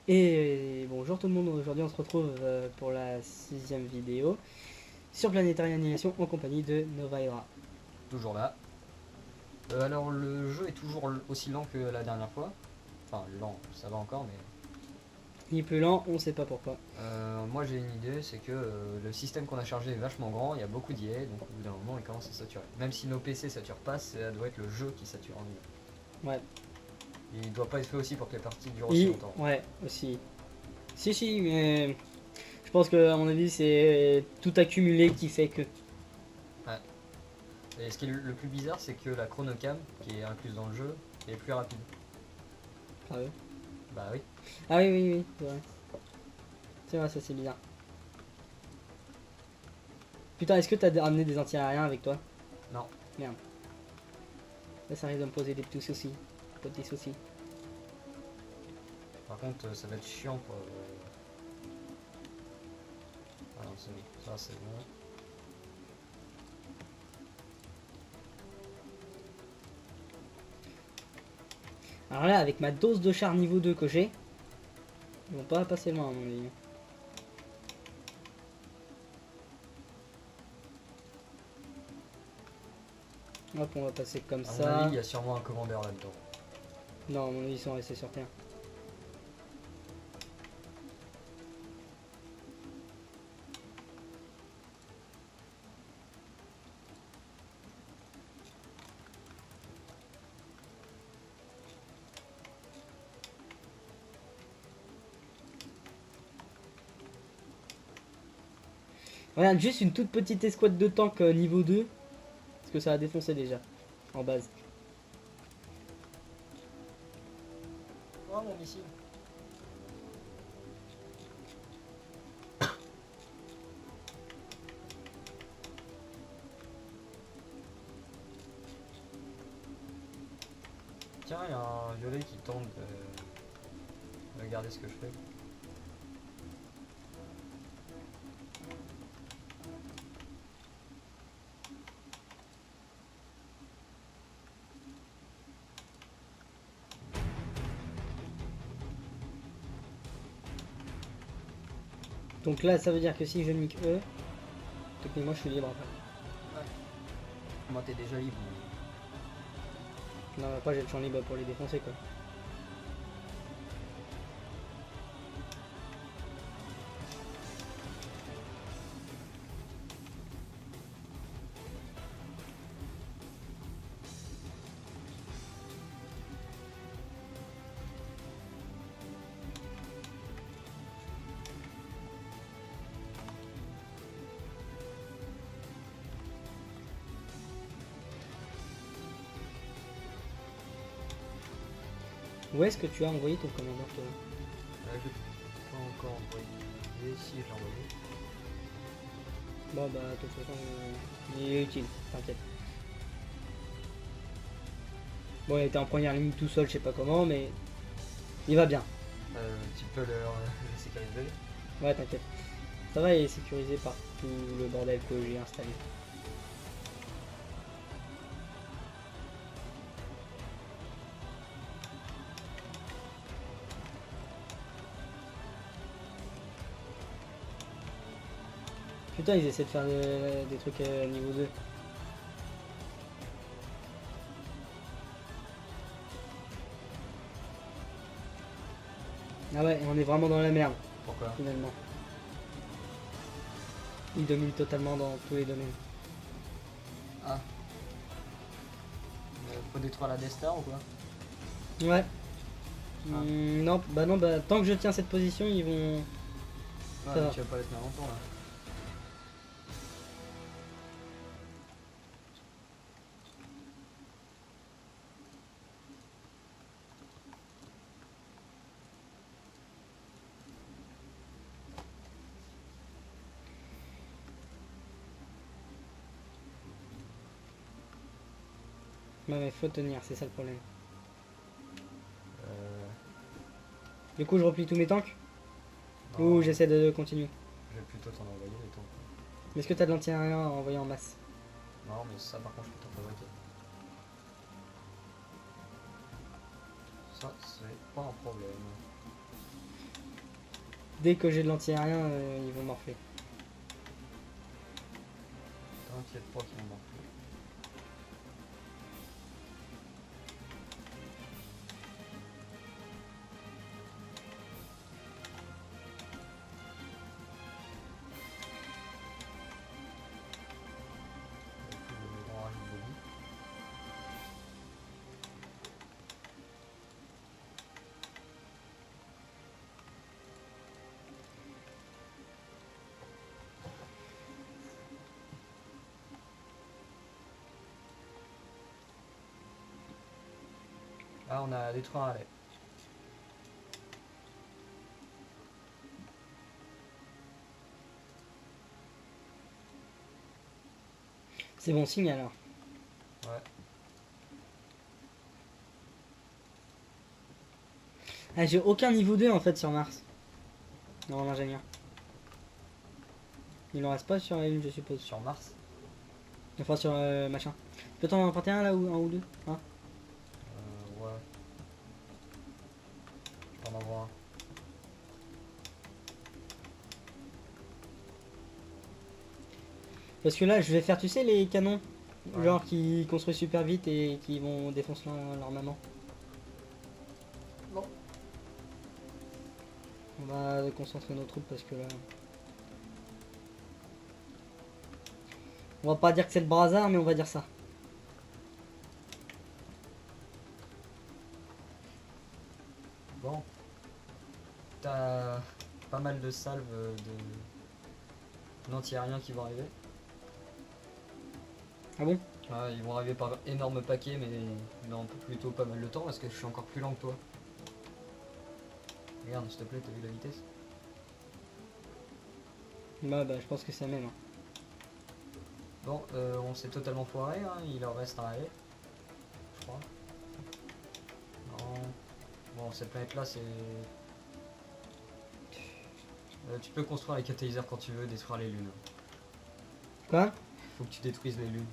Et bonjour tout le monde, aujourd'hui on se retrouve pour la 6ème vidéo sur Planetary Annihilation en compagnie de Novaera. Toujours là. Alors le jeu est toujours aussi lent que la dernière fois. Enfin lent, ça va encore, mais Il est plus lent, on sait pas pourquoi. moi j'ai une idée, c'est que le système qu'on a chargé est vachement grand, il y a beaucoup d'IA, donc au bout d'un moment il commence à saturer. Même si nos PC saturent pas, ça doit être le jeu qui sature en lui. Ouais. Il doit pas être fait aussi pour que les parties durent aussi longtemps. Ouais, aussi. Si, mais je pense que à mon avis c'est tout accumulé qui fait que... Ouais. Et ce qui est le plus bizarre, c'est que la chronocam, qui est incluse dans le jeu, est plus rapide. Ah, ouais. Bah oui. Ah oui, c'est vrai. C'est vrai, ça c'est bizarre. Putain, est-ce que t'as ramené des anti-aériens avec toi? Non. Merde. Là ça risque de me poser des petits soucis. Petits soucis. Par contre, ça va être chiant pour... Ah non, c'est bon. Ça c'est bon. Alors là, avec ma dose de char niveau 2 que j'ai, ils vont pas passer loin à mon avis. Hop, on va passer comme À mon avis, ça. il y a sûrement un commandeur là-dedans. Non, à mon avis, ils sont restés sur Terre. Regarde, juste une toute petite escouade de tanks niveau 2. Parce que ça a défoncé déjà, en base. Oh mon missile. Tiens, il y a un violet qui tente de regarder ce que je fais. Donc là, ça veut dire que si je nique eux, techniquement je suis libre après. Ouais. Moi t'es déjà libre. Non, après j'ai le champ libre pour les défoncer quoi. Où est-ce que tu as envoyé ton commandeur toi? Je pas encore envoyé. Si, je l'ai envoyé. Bon bah de toute façon, il est utile, t'inquiète. Bon, il était en première ligne tout seul, je sais pas comment, mais il va bien. Tu peux le sécuriser. Ouais, t'inquiète. Ça va, il est sécurisé par tout le bordel que j'ai installé. Putain, ils essaient de faire des trucs niveau 2. Ah ouais, on est vraiment dans la merde, Pourquoi? finalement. Ils dominent totalement dans tous les domaines. Ah. Faut détruire la Death Star ou quoi? Ouais. Ah. Non, bah tant que je tiens cette position, ils vont... Ouais, Ça mais va. tu vas pas les tenir longtemps là. Ouais, mais faut tenir, c'est ça le problème. Euh, Du coup, je replie tous mes tanks. Ou non, j'essaie de continuer. je vais plutôt t'en envoyer les temps. Est-ce que t'as de l'anti-aérien à envoyer en masse? Non, mais ça par contre je peux t'en fabriquer. Ça, c'est pas un problème. dès que j'ai de l'anti-aérien, ils vont morfler. T'inquiète pas qu'ils vont morfler. On rajoute de vie. Ah, on a détruit un relais. C'est bon signe alors. Ouais. Ah, j'ai aucun niveau 2 en fait sur Mars. Non, l'ingénieur. Il en reste pas sur la Lune, je suppose. Sur Mars. Enfin, sur machin. Peut-on en emprunter un là ou un ou deux hein? Ouais. Je peux en avoir un. Parce que là, je vais faire, tu sais, les canons. Ouais. Genre qui construisent super vite et qui vont défoncer leur maman. Bon. On va concentrer nos troupes parce que là. On va pas dire que c'est le bazar, mais on va dire ça. Bon. T'as pas mal de salves d'anti-aériens qui vont arriver. Ah bon? Ouais, ils vont arriver par énormes paquets, mais dans plutôt pas mal de temps parce que je suis encore plus lent que toi. Regarde, s'il te plaît, t'as vu la vitesse? Bah, je pense que c'est la même. Hein. Bon, on s'est totalement foiré, hein. Il en reste un relais. Je crois. Non. Bon, cette planète-là, c'est... tu peux construire les catalyseurs quand tu veux, détruire les lunes. Quoi? Faut que tu détruises les lunes.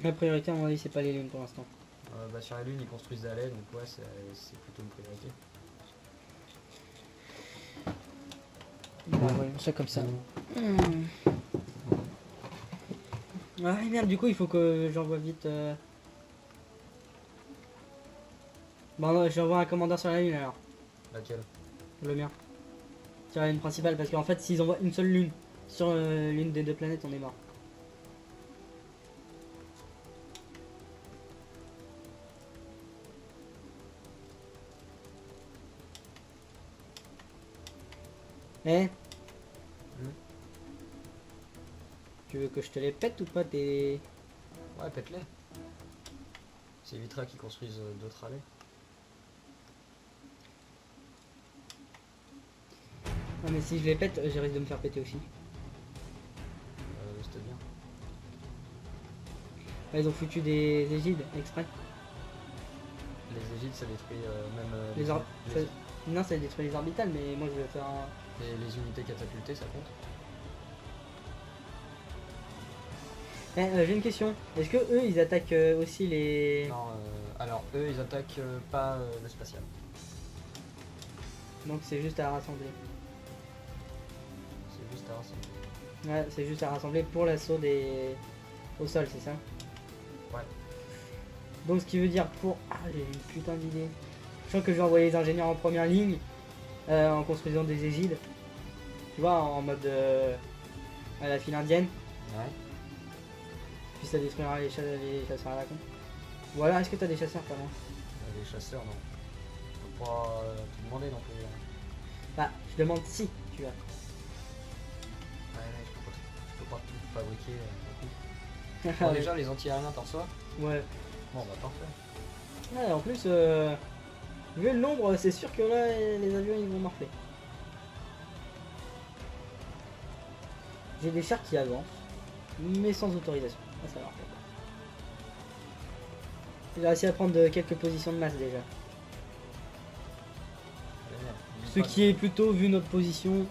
La priorité, à mon avis, c'est pas les lunes pour l'instant. Bah, sur les lunes, ils construisent des allées, donc ouais, c'est plutôt une priorité. Bah, ouais, on fait comme ça. Ah merde, du coup, il faut que j'envoie vite. Bon, non, j'envoie un commandant sur la lune alors. Laquelle? Le mien. Sur la lune principale, parce qu'en fait, s'ils envoient une seule lune sur l'une des deux planètes, on est mort. Eh? Tu veux que je te les pète ou pas tes... Ouais, pète-les. C'est Vitra qui construisent d'autres allées. Ah mais si je les pète, je risque de me faire péter aussi. C'était bien. Ah, ils ont foutu des égides exprès. Les égides, ça détruit même Les or... ça- Non, ça détruit les orbitales, mais moi je vais faire un... les unités catapultées, ça compte. J'ai une question. Est-ce que eux ils attaquent aussi les... Non, alors eux, ils attaquent pas le spatial. Donc c'est juste à rassembler. C'est juste à rassembler. Ouais, c'est juste à rassembler pour l'assaut des... au sol, c'est ça? Ouais. Donc ce qui veut dire pour... Ah, j'ai une putain d'idée. Je sens que je vais envoyer les ingénieurs en première ligne en construisant des égides. Tu vois, en mode à la file indienne. Ouais. Puis ça détruira les chasseurs à la con. Ou alors est-ce que t'as des chasseurs pas moi? Les chasseurs, non. Faut pas te demander non plus. Bah, je demande si tu as. Ouais, je peux pas tout fabriquer non plus. Bon, déjà, les anti-aériens, t'en reçois? Ouais. Bon, bah parfait. Ouais, en plus, vu le nombre, c'est sûr que là, les avions ils vont morfler. J'ai des chars qui avancent, mais sans autorisation. Ah, ça va. J'ai réussi à prendre quelques positions de masse déjà. Ce qui est plutôt, vu notre position,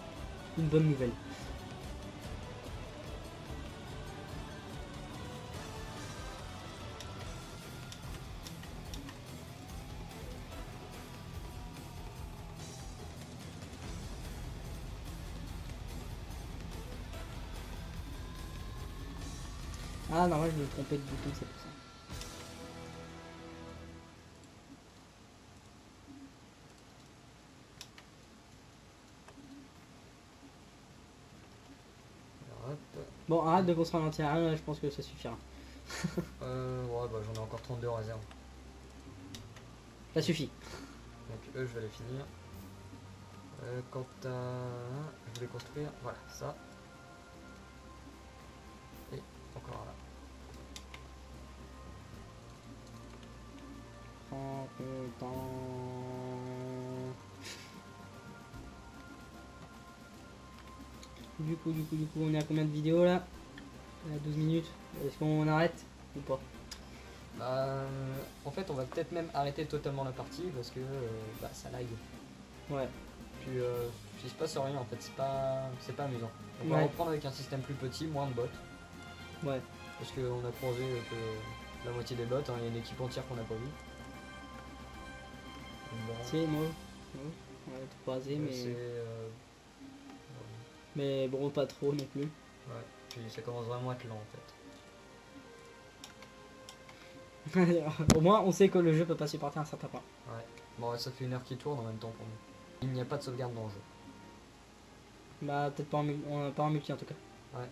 une bonne nouvelle. Ah, normal, je me suis trompé de bouton, c'est pour ça. Alors, hop. Bon, arrête de construire un anti-aérien, je pense que ça suffira. Ouais, bah j'en ai encore 32 en réserve. Ça suffit. Donc eux, je vais les finir. Quant à... Je vais construire, voilà, ça. Et encore là. Prends ton temps. Du coup, on est à combien de vidéos là? À 12 minutes. Est-ce qu'on arrête ou pas? En fait, on va peut-être même arrêter totalement la partie parce que bah, ça lag. Ouais. Puis il se passe rien en fait, c'est pas amusant. On va Ouais. reprendre avec un système plus petit, moins de bots. Ouais. Parce qu'on a croisé que la moitié des bots, hein, il y a une équipe entière qu'on n'a pas vue. Donc, bon, C'est moi. On va tout croiser, mais bon, pas trop non plus. Ouais, puis ça commence vraiment à être lent en fait. Au moins, on sait que le jeu peut pas supporter un certain point. Ouais. Bon, ouais, ça fait 1 heure qui tourne en même temps pour nous. Il n'y a pas de sauvegarde dans le jeu. Bah, peut-être pas pas en multi en tout cas. Ouais.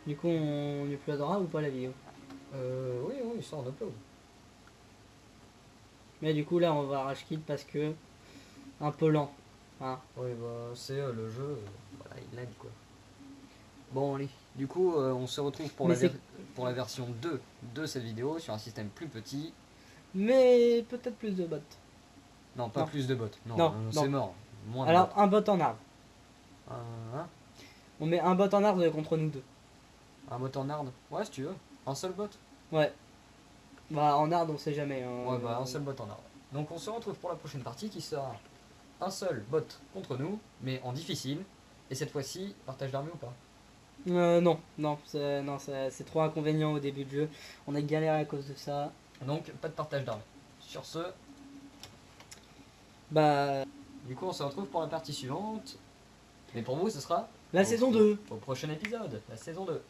Du coup, on uploadera ou pas la vidéo? Oui, il sort en upload. Mais du coup, là, on va rage quit parce que un peu lent. Hein. Oui, bah, c'est le jeu, voilà, il lag quoi. Bon, allez. Du coup, on se retrouve pour pour la version 2 de cette vidéo sur un système plus petit. Mais peut-être plus de bots. Non, pas Non. plus de bots. Non, Non, c'est mort. Moins de Alors, bots. un bot en arbre. Hein, On met un bot en arbre contre nous deux. un bot en hard. Ouais, si tu veux. Un seul bot. Ouais. Bah, en arbre, on sait jamais. Hein. Ouais, bah, un seul bot en hard. Donc, on se retrouve pour la prochaine partie qui sera un seul bot contre nous, mais en difficile. Et cette fois-ci, partage d'armée ou pas? Non, c'est trop inconvénient au début du jeu. On a galéré à cause de ça. Donc, pas de partage d'armée. Sur ce, Bah, du coup, on se retrouve pour la partie suivante. Mais pour vous, ce sera la saison 2. au prochain épisode, la saison 2.